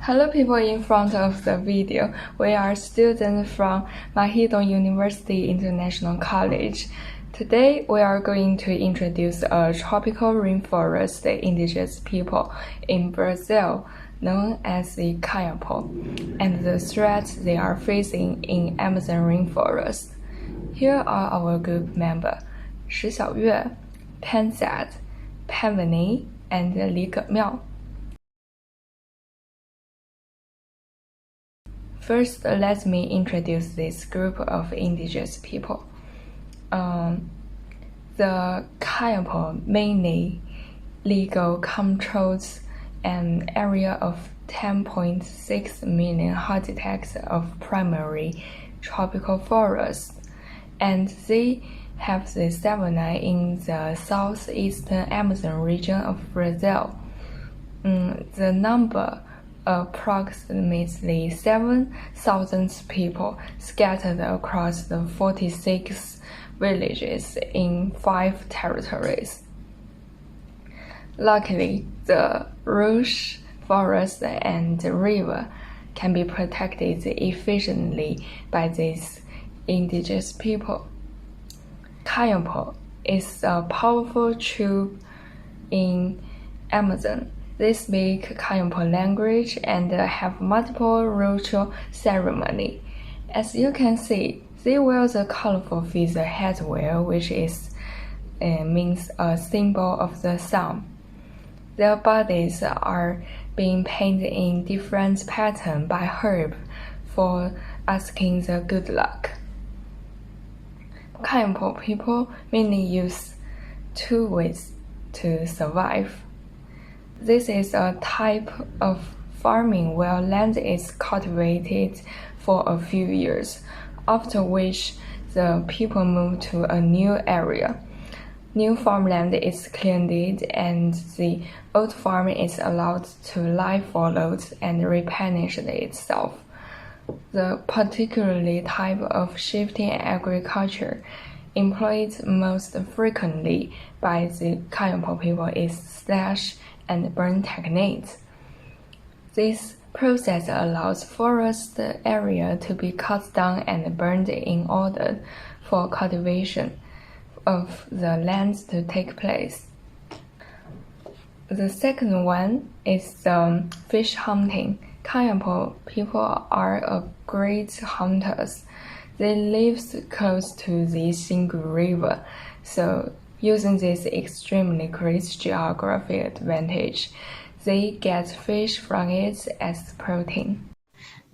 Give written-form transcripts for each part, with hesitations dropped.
Hello people in front of the video. We are students from Mahidol University International College. Today we are going to introduce a tropical rainforest indigenous people in Brazil known as the Kayapo and the threats they are facing in Amazon rainforest. Here are our group members: 石小月, Pansat, Pavani, and Li Gemiao. First, let me introduce this group of indigenous people. The Kayapo mainly legal controls an area of 10.6 million hectares of primary tropical forests, and they have the savanna in the southeastern Amazon region of Brazil. The number approximately 7,000 people scattered across the 46 villages in 5 territories. Luckily, the rainforest and the river can be protected efficiently by these indigenous people. Kayapo is a powerful tribe in Amazon. They speak Kayapo language and have multiple ritual ceremonies. As you can see, they wear the colorful feather headwear, which means a symbol of the sun. Their bodies are being painted in different patterns by herb for asking the good luck. Kayapo people mainly use 2 ways to survive. This is a type of farming where land is cultivated for a few years, after which the people move to a new area. New farmland is cleared and the old farm is allowed to lie fallow and replenish itself. The particularly type of shifting agriculture employed most frequently by the Kayapo people is slash and burn techniques. This process allows forest area to be cut down and burned in order for cultivation of the land to take place. The second one is fish hunting. Kayapo people are great hunters. They live close to the single river, so using this extremely great geographic advantage, they get fish from it as protein.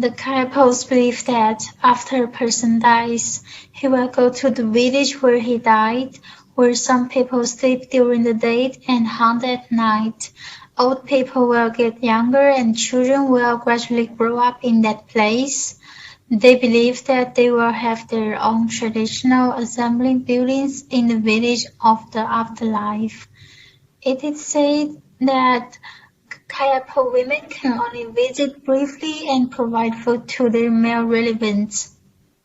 The Kayapos believe that after a person dies, he will go to the village where he died, where some people sleep during the day and hunt at night. Old people will get younger and children will gradually grow up in that place. They believe that they will have their own traditional assembling buildings in the village of the afterlife. It is said that Kayapo women can only visit briefly and provide food to their male relatives.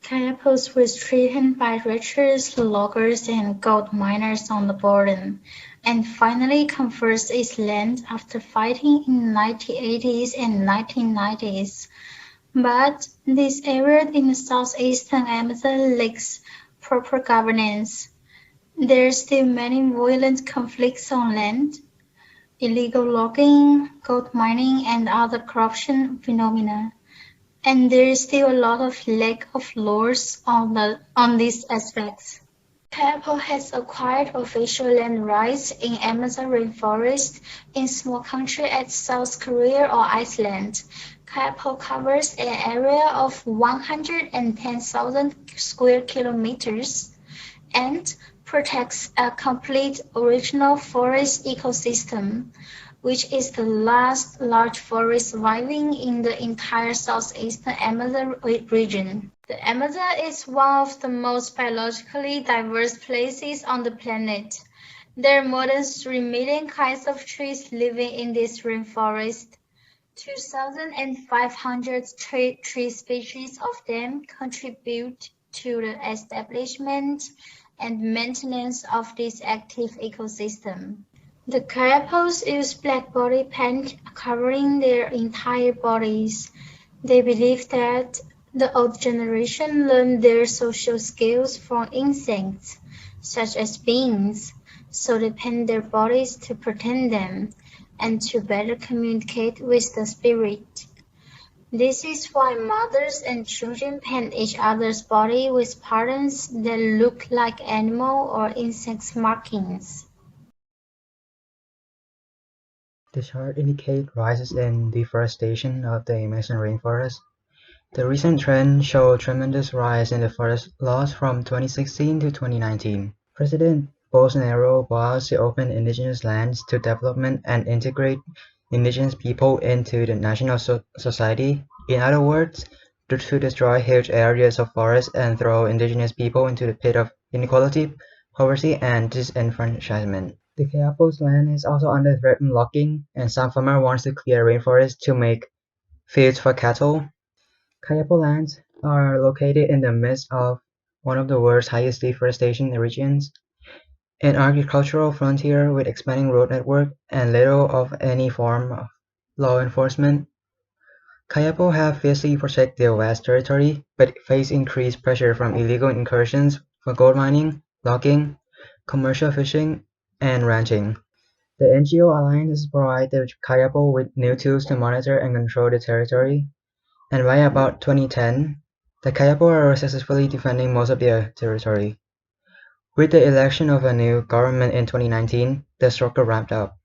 Kayapos were threatened by ranchers, loggers, and gold miners on the border, and finally converted its land after fighting in the 1980s and 1990s. But this area in the southeastern Amazon lacks proper governance. There are still many violent conflicts on land, illegal logging, gold mining, and other corruption phenomena. And there is still a lot of lack of laws on these aspects. Kayapo has acquired official land rights in Amazon rainforest in small countries as South Korea or Iceland. Kayapo covers an area of 110,000 square kilometers and protects a complete original forest ecosystem, which is the last large forest surviving in the entire southeastern Amazon region. The Amazon is one of the most biologically diverse places on the planet. There are more than 3 million kinds of trees living in this rainforest. 2,500 tree species of them contribute to the establishment and maintenance of this active ecosystem. The Kayapos use black body paint covering their entire bodies. They believe that the old generation learned their social skills from insects, such as bees, so they paint their bodies to protect them and to better communicate with the spirit. This is why mothers and children paint each other's body with patterns that look like animal or insect markings. The chart indicates rises in deforestation of the Amazon rainforest. The recent trend showed tremendous rise in the forest loss from 2016 to 2019. President Bolsonaro vows to open indigenous lands to development and integrate indigenous people into the national society. In other words, to destroy huge areas of forest and throw indigenous people into the pit of inequality, poverty, and disenfranchisement. The Kayapo's land is also under threat from logging, and some farmer wants to clear rainforests to make fields for cattle. Kayapo lands are located in the midst of one of the world's highest deforestation regions, an agricultural frontier with expanding road network and little of any form of law enforcement. Kayapo have fiercely protected their vast territory, but face increased pressure from illegal incursions for gold mining, logging, commercial fishing, and ranching. The NGO alliances provide the Kayapo with new tools to monitor and control the territory, and by about 2010, the Kayapo are successfully defending most of their territory. With the election of a new government in 2019, the struggle ramped up.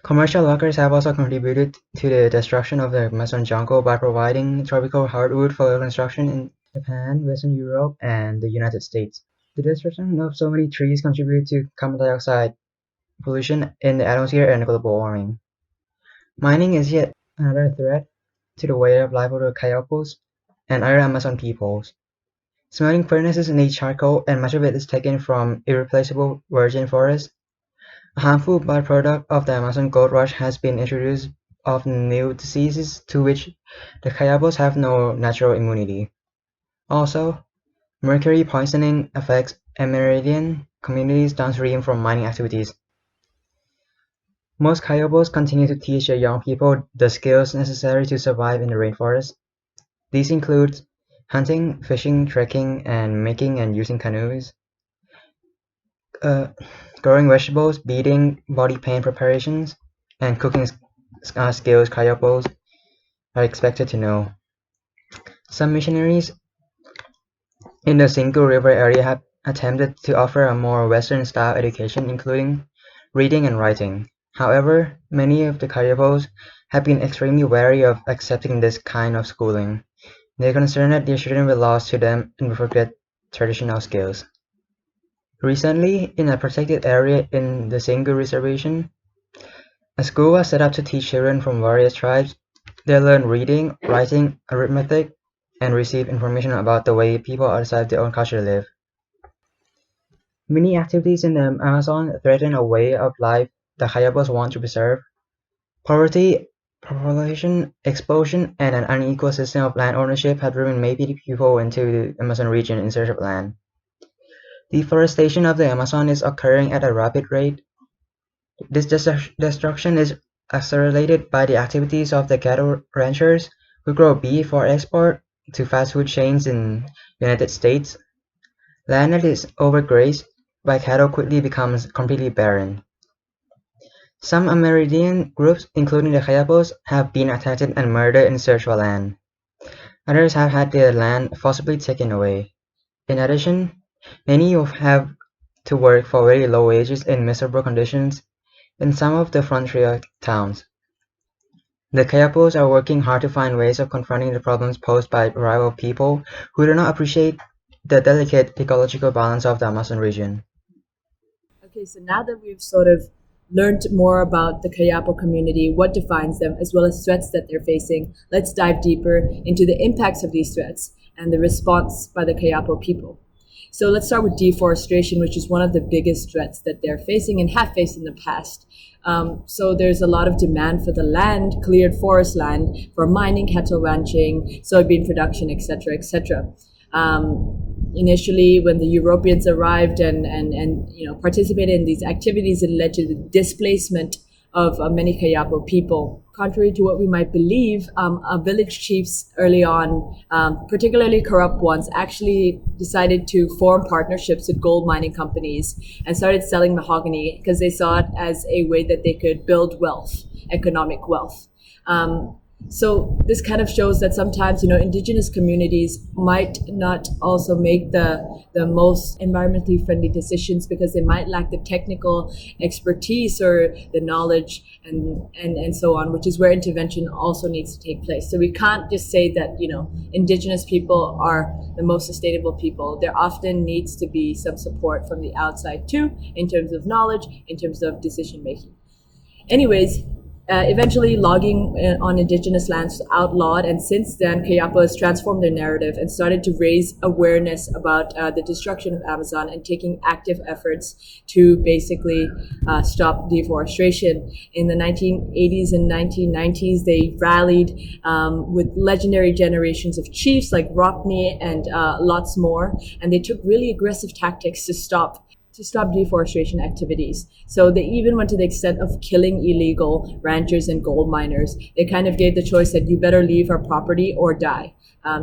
Commercial loggers have also contributed to the destruction of the Amazon jungle by providing tropical hardwood for construction in Japan, Western Europe, and the United States. The destruction of so many trees contributes to carbon dioxide pollution in the atmosphere and global warming. Mining is yet another threat to the way of life of the Kayapos and other Amazon peoples. Smelting furnaces need charcoal, and much of it is taken from irreplaceable virgin forests. A harmful byproduct of the Amazon gold rush has been introduced of new diseases to which the Kayapos have no natural immunity. Also, mercury poisoning affects Amerindian communities downstream from mining activities. Most Kayapos continue to teach their young people the skills necessary to survive in the rainforest. These include hunting, fishing, trekking, and making and using canoes, growing vegetables, beading, body paint preparations, and cooking skills Kayapos are expected to know. Some missionaries in the Single River area have attempted to offer a more Western-style education, including reading and writing. However, many of the Kayapos have been extremely wary of accepting this kind of schooling. They are concerned that their children will lose to them and will forget traditional skills. Recently, in a protected area in the Single Reservation, a school was set up to teach children from various tribes. They learn reading, writing, arithmetic, and receive information about the way people outside their own culture live. Many activities in the Amazon threaten a way of life the Hayabos want to preserve. Poverty, population explosion, and an unequal system of land ownership have driven many people into the Amazon region in search of land. Deforestation of the Amazon is occurring at a rapid rate. This destruction is accelerated by the activities of the cattle ranchers who grow beef for export to fast food chains in the United States. Land that is overgrazed by cattle quickly becomes completely barren. Some Amerindian groups, including the Kayapos, have been attacked and murdered in search for land. Others have had their land forcibly taken away. In addition, many have to work for very low wages in miserable conditions in some of the frontier towns. The Kayapos are working hard to find ways of confronting the problems posed by rival people who do not appreciate the delicate ecological balance of the Amazon region. Okay, so now that we've sort of learned more about the Kayapo community, what defines them, as well as threats that they're facing, let's dive deeper into the impacts of these threats and the response by the Kayapo people. So let's start with deforestation, which is one of the biggest threats that they're facing and have faced in the past. So there's a lot of demand for the land, cleared forest land, for mining, cattle ranching, soybean production, etc., etc. Initially, when the Europeans arrived and participated in these activities, it led to the displacement of many Kayapo people. Contrary to what we might believe, village chiefs early on, particularly corrupt ones, actually decided to form partnerships with gold mining companies and started selling mahogany because they saw it as a way that they could build wealth, economic wealth. So this kind of shows that sometimes, indigenous communities might not also make the most environmentally friendly decisions because they might lack the technical expertise or the knowledge and so on, which is where intervention also needs to take place. So we can't just say that, indigenous people are the most sustainable people. There often needs to be some support from the outside too, in terms of knowledge, in terms of decision making. Anyways, eventually logging on indigenous lands was outlawed, and since then Kayapo has transformed their narrative and started to raise awareness about the destruction of Amazon and taking active efforts to basically stop deforestation. In the 1980s and 1990s, they rallied with legendary generations of chiefs like Rockney and lots more, and they took really aggressive tactics to stop deforestation activities. So they even went to the extent of killing illegal ranchers and gold miners. They kind of gave the choice that you better leave our property or die.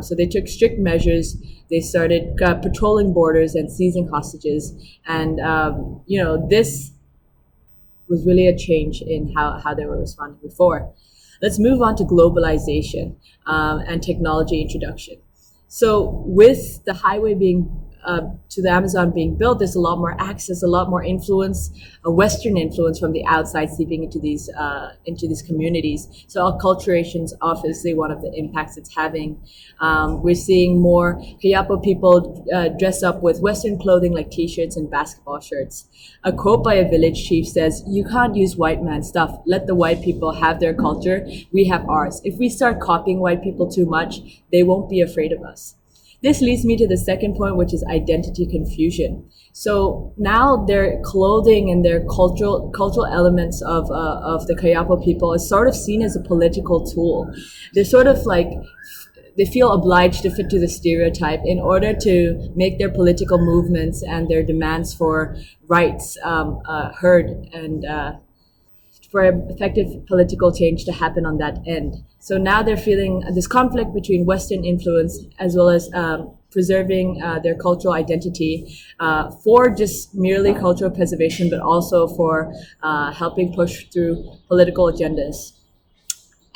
So they took strict measures. They started patrolling borders and seizing hostages. And, this was really a change in how they were responding before. Let's move on to globalization and technology introduction. So with the highway being to the Amazon being built, there's a lot more access, a lot more influence, a Western influence from the outside seeping into these communities. So acculturation is obviously one of the impacts it's having. We're seeing more Kayapo people dress up with Western clothing like T-shirts and basketball shirts. A quote by a village chief says, "You can't use white man stuff. Let the white people have their culture. We have ours. If we start copying white people too much, they won't be afraid of us." This leads me to the second point, which is identity confusion. So now their clothing and their cultural elements of the Kayapo people is sort of seen as a political tool. They're sort of like, they feel obliged to fit to the stereotype in order to make their political movements and their demands for rights heard and for effective political change to happen on that end. So now they're feeling this conflict between Western influence as well as preserving their cultural identity for just merely cultural preservation, but also for helping push through political agendas.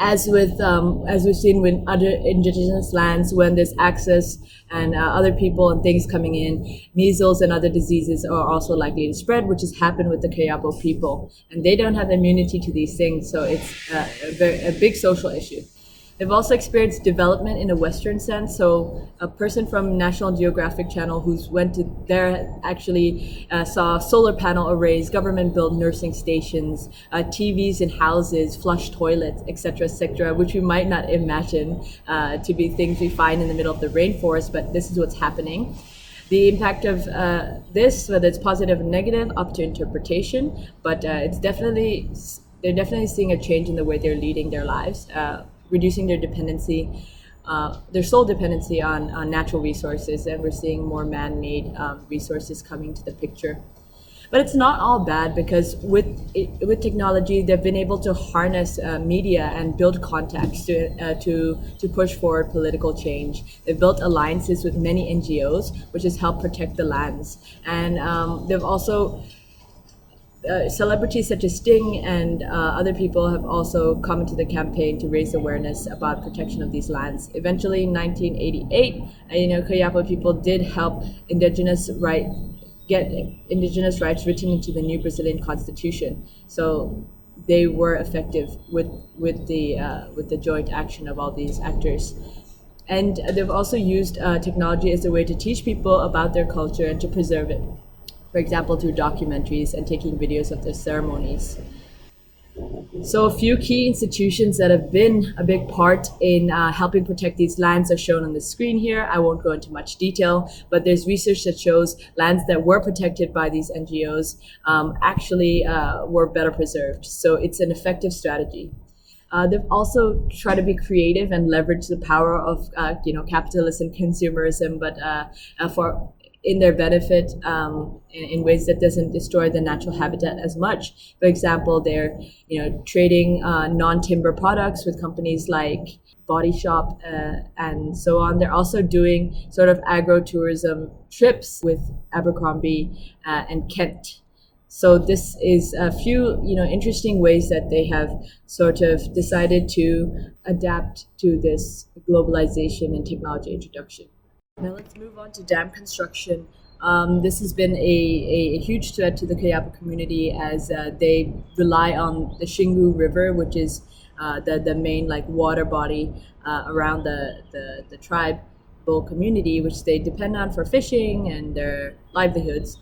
As we've seen with other indigenous lands, when there's access and other people and things coming in, measles and other diseases are also likely to spread, which has happened with the Kayapo people, and they don't have immunity to these things, so it's a big social issue. They've also experienced development in a Western sense. So a person from National Geographic Channel who's went to there actually saw solar panel arrays, government-built nursing stations, TVs in houses, flush toilets, etc., which we might not imagine to be things we find in the middle of the rainforest, but this is what's happening. The impact of this, whether it's positive or negative, up to interpretation, but they're definitely seeing a change in the way they're leading their lives. Reducing their dependency, their sole dependency on natural resources, and we're seeing more man-made resources coming to the picture. But it's not all bad, because with technology, they've been able to harness media and build contacts to push forward political change. They've built alliances with many NGOs, which has helped protect the lands, and they've also celebrities such as Sting and other people have also come into the campaign to raise awareness about protection of these lands. Eventually, in 1988, Kayapo people did help get indigenous rights written into the new Brazilian constitution. So they were effective with the joint action of all these actors. And they've also used technology as a way to teach people about their culture and to preserve it. For example, through documentaries and taking videos of their ceremonies. So a few key institutions that have been a big part in helping protect these lands are shown on the screen here. I won't go into much detail, but there's research that shows lands that were protected by these NGOs actually were better preserved. So it's an effective strategy. They've also tried to be creative and leverage the power of capitalism and consumerism, but for in their benefit, in ways that doesn't destroy the natural habitat as much. For example, they're trading non-timber products with companies like Body Shop and so on. They're also doing sort of agro-tourism trips with Abercrombie and Kent. So this is a few interesting ways that they have sort of decided to adapt to this globalization and technology introduction. Now let's move on to dam construction. This has been a huge threat to the Kayapo community as they rely on the Xingu River, which is the main water body around the tribal community, which they depend on for fishing and their livelihoods.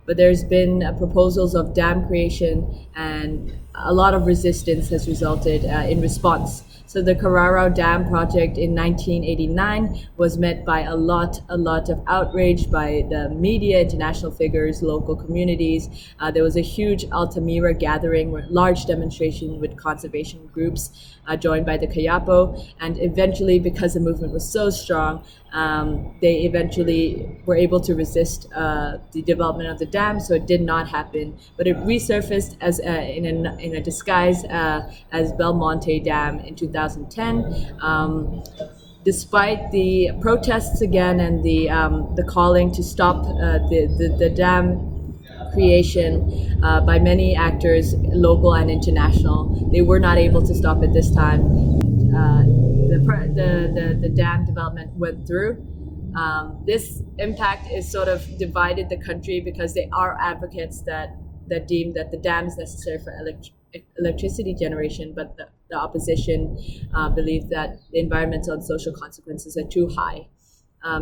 But there's been proposals of dam creation, and a lot of resistance has resulted in response. So the Carraro Dam project in 1989 was met by a lot of outrage by the media, international figures, local communities. There was a huge Altamira gathering, large demonstration with conservation groups joined by the Kayapo. And eventually, because the movement was so strong, they eventually were able to resist the development of the dam, so it did not happen. But it resurfaced as in a disguise as Belmonte Dam in 2010. Despite the protests again and the calling to stop the dam creation by many actors, local and international, they were not able to stop it this time. The dam development went through. This impact is sort of divided the country because there are advocates that deem that the dam is necessary for electricity generation, but the opposition believes that the environmental and social consequences are too high.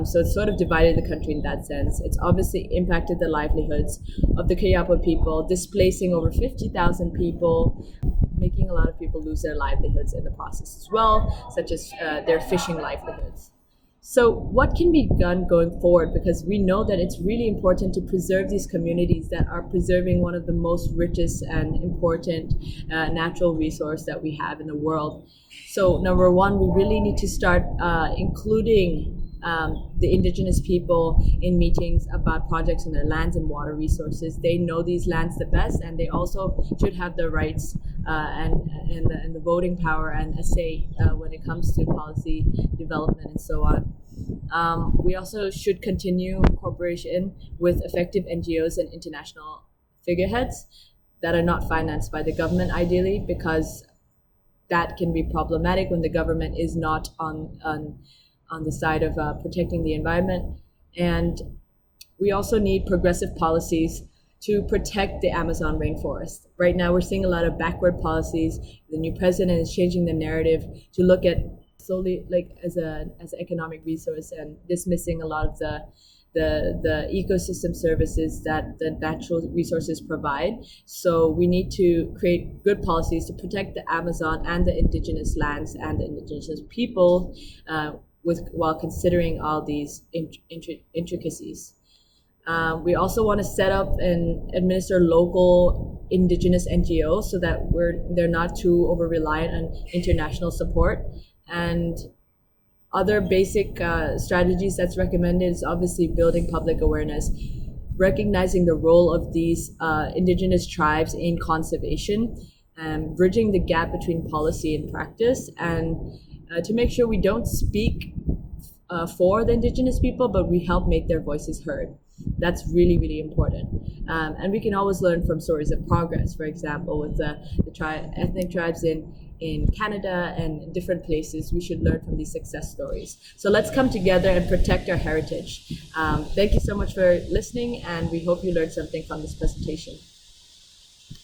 So it's sort of divided the country in that sense. It's obviously impacted the livelihoods of the Kayapo people, displacing over 50,000 people, making a lot of people lose their livelihoods in the process as well, such as their fishing livelihoods. So what can be done going forward? Because we know that it's really important to preserve these communities that are preserving one of the most richest and important natural resource that we have in the world. So number one, we really need to start including the indigenous people in meetings about projects in their lands and water resources. They know these lands the best, and they also should have the rights and the voting power and a say when it comes to policy development and so on. We also should continue cooperation with effective NGOs and international figureheads that are not financed by the government, ideally, because that can be problematic when the government is not on the side of protecting the environment. And we also need progressive policies to protect the Amazon rainforest. Right now, we're seeing a lot of backward policies. The new president is changing the narrative to look at solely as an economic resource and dismissing a lot of the ecosystem services that the natural resources provide. So we need to create good policies to protect the Amazon and the indigenous lands and the indigenous people while considering all these intricacies. We also want to set up and administer local indigenous NGOs so that they're not too over reliant on international support. And other basic strategies that's recommended is obviously building public awareness, recognizing the role of these indigenous tribes in conservation, and bridging the gap between policy and practice, and to make sure we don't speak for the indigenous people, but we help make their voices heard. That's really, really important. And we can always learn from stories of progress. For example, with the ethnic tribes in Canada and different places, we should learn from these success stories. So let's come together and protect our heritage. Thank you so much for listening, and we hope you learned something from this presentation.